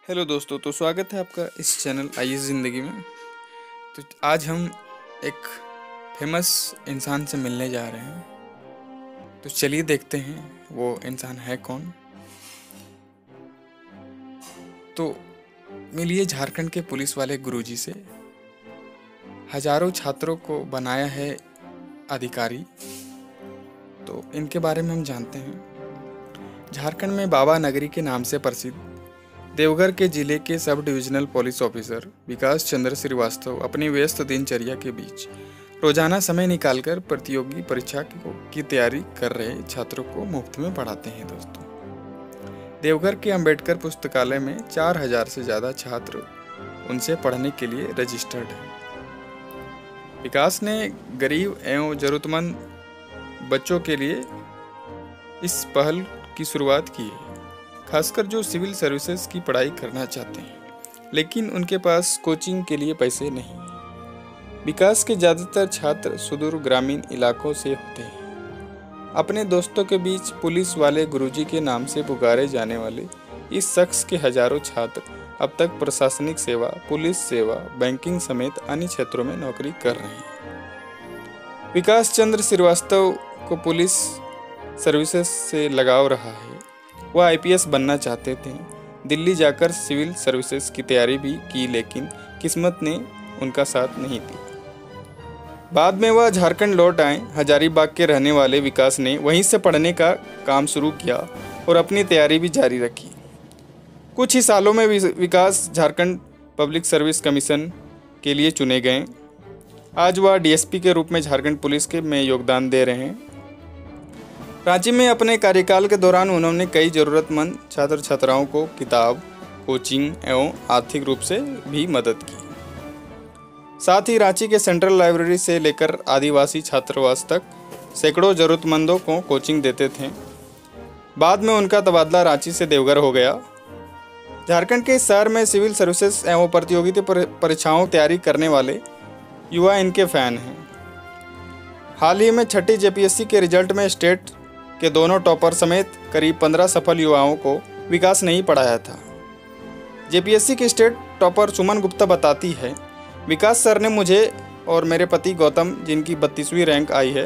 Hello दोस्तों, तो स्वागत है आपका इस चैनल आइए ज़िंदगी में। तो आज हम एक फेमस इंसान से मिलने जा रहे हैं। तो चलिए देखते हैं वो इंसान है कौन। तो मिलिए झारखंड के पुलिस वाले गुरुजी से। हजारों छात्रों को बनाया है अधिकारी। तो इनके बारे में हम जानते हैं। झारखंड में बाबा नगरी के नाम से प्रसिद्ध देवघर के जिले के सब डिविजनल पुलिस ऑफिसर विकास चंद्र श्रीवास्तव अपनी व्यस्त दिनचर्या के बीच रोजाना समय निकालकर प्रतियोगी परीक्षा की तैयारी कर रहे छात्रों को मुफ्त में पढ़ाते हैं। दोस्तों, देवघर के अंबेडकर पुस्तकालय में 4000 से ज़्यादा छात्र उनसे पढ़ने के लिए रजिस्टर्ड हैं। विकास ने गरीब एवं ज़रूरतमंद बच्चों के लिए इस पहल की शुरुआत की है, खासकर जो सिविल सर्विसेज की पढ़ाई करना चाहते हैं लेकिन उनके पास कोचिंग के लिए पैसे नहीं। विकास के ज़्यादातर छात्र सुदूर ग्रामीण इलाकों से होते हैं। अपने दोस्तों के बीच पुलिस वाले गुरुजी के नाम से पुकारे जाने वाले इस शख्स के हजारों छात्र अब तक प्रशासनिक सेवा, पुलिस सेवा, बैंकिंग समेत अन्य क्षेत्रों में नौकरी कर रहे हैं। विकास चंद्र श्रीवास्तव को पुलिस सर्विसेज से लगाव रहा है। वह आईपीएस बनना चाहते थे। दिल्ली जाकर सिविल सर्विसेज की तैयारी भी की लेकिन किस्मत ने उनका साथ नहीं दी। बाद में वह झारखंड लौट आए। हजारीबाग के रहने वाले विकास ने वहीं से पढ़ने का काम शुरू किया और अपनी तैयारी भी जारी रखी। कुछ ही सालों में विकास झारखंड पब्लिक सर्विस कमीशन के लिए चुने गए। आज वह डीएसपी के रूप में झारखंड पुलिस में योगदान दे रहे हैं। रांची में अपने कार्यकाल के दौरान उन्होंने कई ज़रूरतमंद छात्र छात्राओं को किताब, कोचिंग एवं आर्थिक रूप से भी मदद की। साथ ही रांची के सेंट्रल लाइब्रेरी से लेकर आदिवासी छात्रावास तक सैकड़ों ज़रूरतमंदों को कोचिंग देते थे। बाद में उनका तबादला रांची से देवघर हो गया। झारखंड के इस शहर में सिविल सर्विसेज एवं प्रतियोगिता परीक्षाओं तैयारी करने वाले युवा इनके फैन हैं। हाल ही में 6ठी जेपीएससी के रिजल्ट में स्टेट के दोनों टॉपर समेत करीब 15 सफल युवाओं को विकास ने ही पढ़ाया था। जेपीएससी के स्टेट टॉपर सुमन गुप्ता बताती है, विकास सर ने मुझे और मेरे पति गौतम, जिनकी 32वीं रैंक आई है,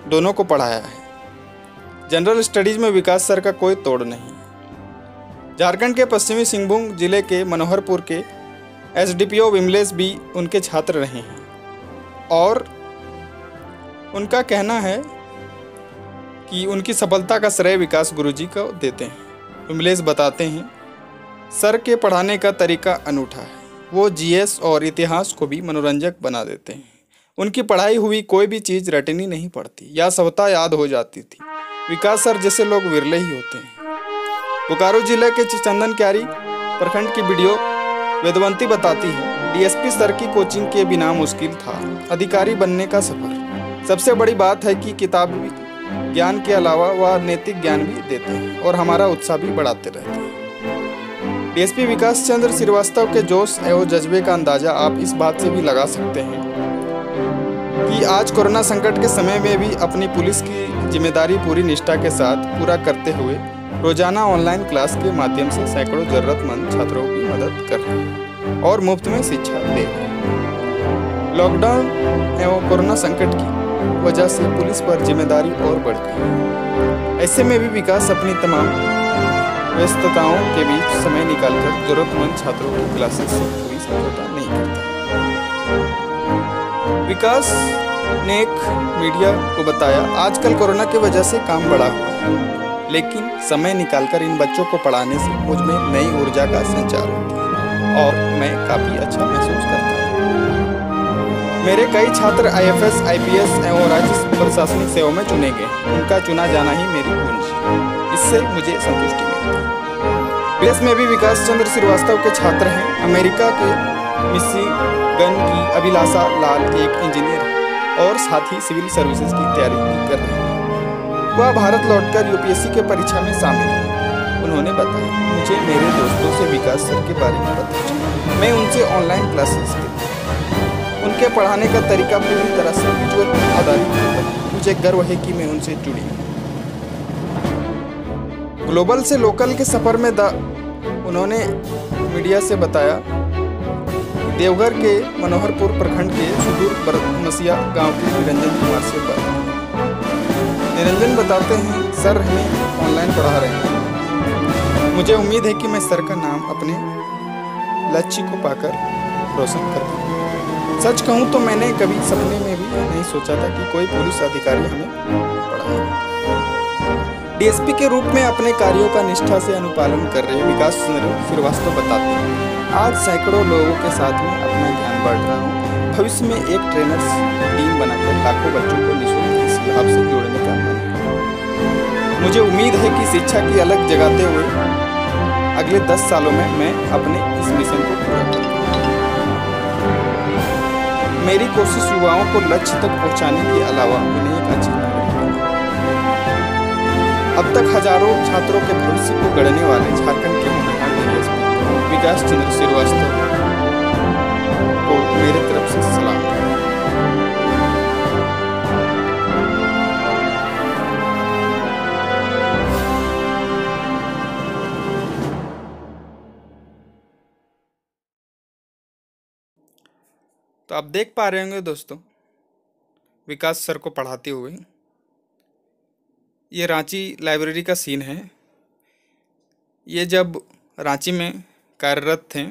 दोनों को पढ़ाया है। जनरल स्टडीज में विकास सर का कोई तोड़ नहीं। झारखंड के पश्चिमी सिंहभूम जिले के मनोहरपुर के एसडीपीओ विमलेश भी उनके छात्र रहे हैं और उनका कहना है कि उनकी सफलता का श्रेय विकास गुरुजी को देते हैं। विमलेश बताते हैं, सर के पढ़ाने का तरीका अनूठा है। वो जीएस और इतिहास को भी मनोरंजक बना देते हैं। उनकी पढ़ाई हुई कोई भी चीज़ रटनी नहीं पड़ती या स्वतः याद हो जाती थी। विकास सर जैसे लोग विरले ही होते हैं। बोकारो जिले के चंदन क्यारी प्रखंड की वीडियो वेदवंती बताती है, डीएसपी सर की कोचिंग के बिना मुश्किल था अधिकारी बनने का सफर। सबसे बड़ी बात है कि किताबी ज्ञान के अलावा वह नैतिक ज्ञान भी देते हैं और हमारा उत्साह भी बढ़ाते रहते हैं। डीएसपी विकास चंद्र श्रीवास्तव के जोश एवं जज्बे का अंदाजा आप इस बात से भी लगा सकते हैं कि आज कोरोना संकट के समय में भी अपनी पुलिस की जिम्मेदारी पूरी निष्ठा के साथ पूरा करते हुए रोजाना ऑनलाइन क्लास के माध्यम से सैकड़ों जरूरतमंद छात्रों की मदद कर रहे हैं और मुफ्त में शिक्षा दे रहे हैं। लॉकडाउन एवं कोरोना संकट की वजह से पुलिस पर जिम्मेदारी और बढ़ गई। ऐसे में भी विकास अपनी तमाम व्यस्तताओं के बीच समय निकालकर जरूरतमंद छात्रों की क्लासेस से पूरी समझौता नहीं करता। विकास ने एक मीडिया को बताया, आजकल कोरोना की वजह से काम बढ़ा हुआ है लेकिन समय निकालकर इन बच्चों को पढ़ाने से मुझ में नई ऊर्जा का संचार होता है और मैं काफ़ी अच्छा महसूस करता हूँ। मेरे कई छात्र आईएफएस, आईपीएस एवं राज्य प्रशासनिक सेवा में चुने गए। उनका चुना जाना ही मेरी पूंजी, इससे मुझे संतुष्टि मिलती है। विदेश में भी विकास चंद्र श्रीवास्तव के छात्र हैं। अमेरिका के मिशिगन की अभिलाषा लाल एक इंजीनियर है और साथ ही सिविल सर्विसेज की तैयारी भी कर रहे हैं। वह भारत लौटकर यूपीएससी के परीक्षा में शामिल है। उन्होंने बताया, मुझे मेरे दोस्तों से विकास सर के बारे में पता चला। मैं उनसे ऑनलाइन क्लासेस लेता हूँ। उनके पढ़ाने का तरीका पूरी तरह से विजुअल आधारित है। मुझे गर्व है कि मैं उनसे जुड़ी हूँ। ग्लोबल से लोकल के सफ़र में उन्होंने मीडिया से बताया देवघर के मनोहरपुर प्रखंड के सुदूर बरमसिया गांव के निरंजन कुमार से बात। निरंजन बताते हैं, सर हमें ऑनलाइन पढ़ा रहे हैं। मुझे उम्मीद है कि मैं सर का नाम अपने लक्ष्य को पाकर रोशन कर दूँ। सच कहूँ तो मैंने कभी सपने में भी नहीं सोचा था कि कोई पुलिस अधिकारी हमें पढ़ाएगा। डीएसपी के रूप में अपने कार्यों का निष्ठा से अनुपालन कर रहे विकास चंद्र श्रीवास्तव बताते हैं, आज सैकड़ों लोगों के साथ में अपना ज्ञान बांट रहा हूँ। भविष्य में एक ट्रेनर्स टीम बनाकर लाखों बच्चों को निःशुल्क इस लाभ से जोड़ने का मन है। मुझे उम्मीद है कि शिक्षा की अलग जगाते हुए अगले 10 सालों में मैं अपने इस मिशन को पूरा करूँगा। मेरी कोशिश युवाओं को लक्ष्य तक पहुँचाने के अलावा उन्हें एक अच्छी नागरिक बनाना। अब तक हजारों छात्रों के भविष्य को गढ़ने वाले झारखंड के होनहार डीएसपी विकास चंद्र श्रीवास्तव को मेरे तरफ से सलाम। तो आप देख पा रहे होंगे दोस्तों, विकास सर को पढ़ाते हुए ये रांची लाइब्रेरी का सीन है। ये जब रांची में कार्यरत थे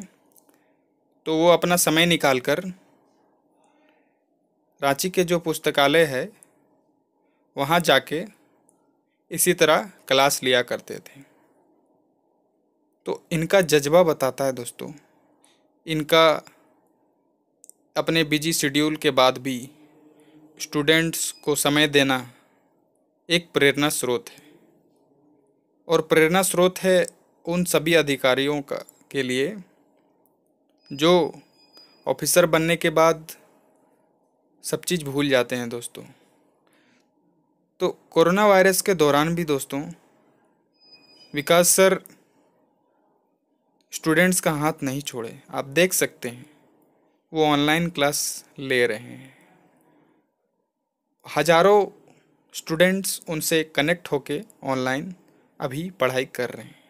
तो वो अपना समय निकालकर रांची के जो पुस्तकालय है वहाँ जाके इसी तरह क्लास लिया करते थे। तो इनका जज्बा बताता है दोस्तों, इनका अपने बिजी शेड्यूल के बाद भी स्टूडेंट्स को समय देना एक प्रेरणा स्रोत है। और प्रेरणा स्रोत है उन सभी अधिकारियों के लिए जो ऑफिसर बनने के बाद सब चीज़ भूल जाते हैं दोस्तों। तो कोरोना वायरस के दौरान भी दोस्तों विकास सर स्टूडेंट्स का हाथ नहीं छोड़े। आप देख सकते हैं वो ऑनलाइन क्लास ले रहे हैं। हजारों स्टूडेंट्स उनसे कनेक्ट होके ऑनलाइन अभी पढ़ाई कर रहे हैं।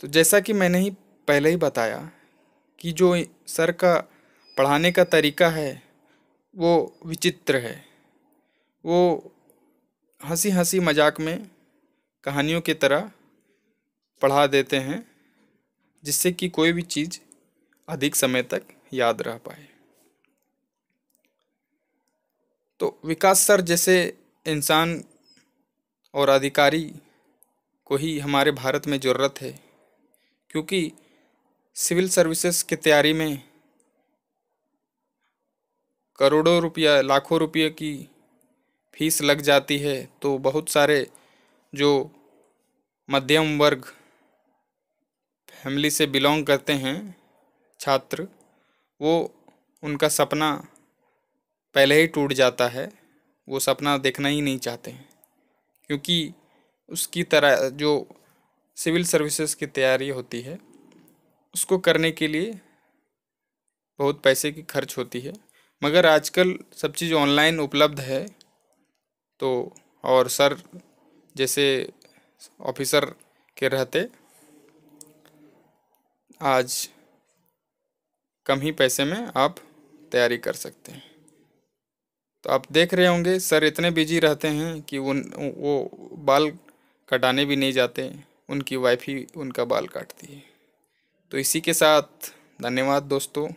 तो जैसा कि मैंने ही पहले ही बताया कि जो सर का पढ़ाने का तरीका है वो विचित्र है। वो हंसी हंसी मजाक में कहानियों की तरह पढ़ा देते हैं, जिससे कि कोई भी चीज़ अधिक समय तक याद रह पाए। तो विकास सर जैसे इंसान और अधिकारी को ही हमारे भारत में ज़रूरत है, क्योंकि सिविल सर्विसेज की तैयारी में करोड़ों रुपया लाखों रुपये की फीस लग जाती है। तो बहुत सारे जो मध्यम वर्ग फैमिली से बिलोंग करते हैं छात्र, वो उनका सपना पहले ही टूट जाता है। वो सपना देखना ही नहीं चाहते हैं, क्योंकि उसकी तरह जो सिविल सर्विसेज की तैयारी होती है उसको करने के लिए बहुत पैसे की खर्च होती है। मगर आजकल सब चीज़ ऑनलाइन उपलब्ध है। तो और सर जैसे ऑफिसर के रहते आज कम ही पैसे में आप तैयारी कर सकते हैं। तो आप देख रहे होंगे सर इतने बिजी रहते हैं कि वो बाल कटाने भी नहीं जाते, उनकी वाइफ ही उनका बाल काटती है। तो इसी के साथ धन्यवाद दोस्तों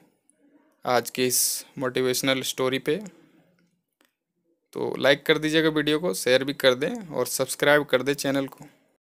आज के इस मोटिवेशनल स्टोरी पे। तो लाइक कर दीजिएगा वीडियो को, शेयर भी कर दें और सब्सक्राइब कर दें चैनल को।